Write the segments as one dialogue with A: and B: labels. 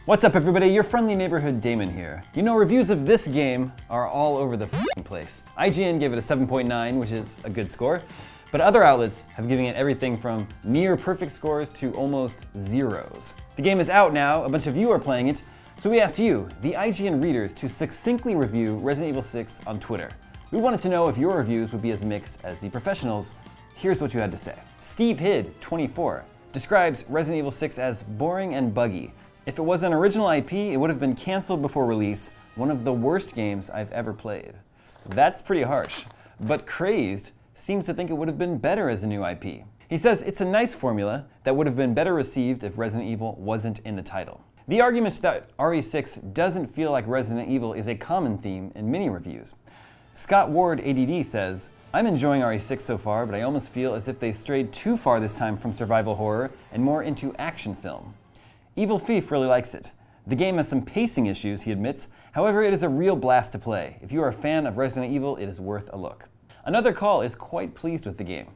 A: What's up everybody, your friendly neighborhood Damon here. You know, reviews of this game are all over the f***ing place. IGN gave it a 7.9, which is a good score, but other outlets have given it everything from near perfect scores to almost zeros. The game is out now, a bunch of you are playing it, so we asked you, the IGN readers, to succinctly review Resident Evil 6 on Twitter. We wanted to know if your reviews would be as mixed as the professionals. Here's what you had to say. Steve Hid, 24, describes Resident Evil 6 as boring and buggy. If it was an original IP, it would have been canceled before release. One of the worst games I've ever played. That's pretty harsh, but Crazed seems to think it would have been better as a new IP. He says it's a nice formula that would have been better received if Resident Evil wasn't in the title. The argument that RE6 doesn't feel like Resident Evil is a common theme in many reviews. Scott Ward ADD says, I'm enjoying RE6 so far, but I almost feel as if they strayed too far this time from survival horror and more into action film. Evil Thief really likes it. The game has some pacing issues, he admits, however it is a real blast to play. If you are a fan of Resident Evil, it is worth a look. Another call is quite pleased with the game.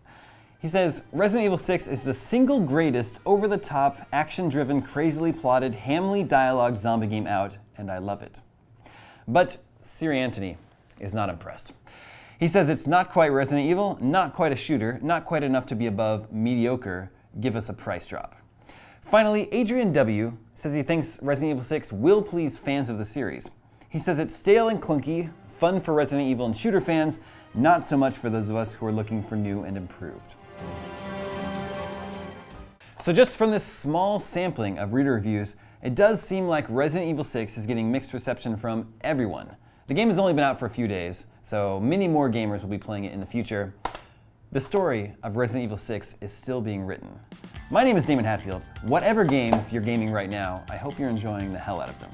A: He says, Resident Evil 6 is the single greatest, over-the-top, action-driven, crazily plotted, hamly dialogue zombie game out, and I love it. But Siri Anthony is not impressed. He says it's not quite Resident Evil, not quite a shooter, not quite enough to be above mediocre. Give us a price drop. Finally, Adrian W. says he thinks Resident Evil 6 will please fans of the series. He says it's stale and clunky, fun for Resident Evil and shooter fans, not so much for those of us who are looking for new and improved. So just from this small sampling of reader reviews, it does seem like Resident Evil 6 is getting mixed reception from everyone. The game has only been out for a few days, so many more gamers will be playing it in the future. The story of Resident Evil 6 is still being written. My name is Damon Hatfield. Whatever games you're gaming right now, I hope you're enjoying the hell out of them.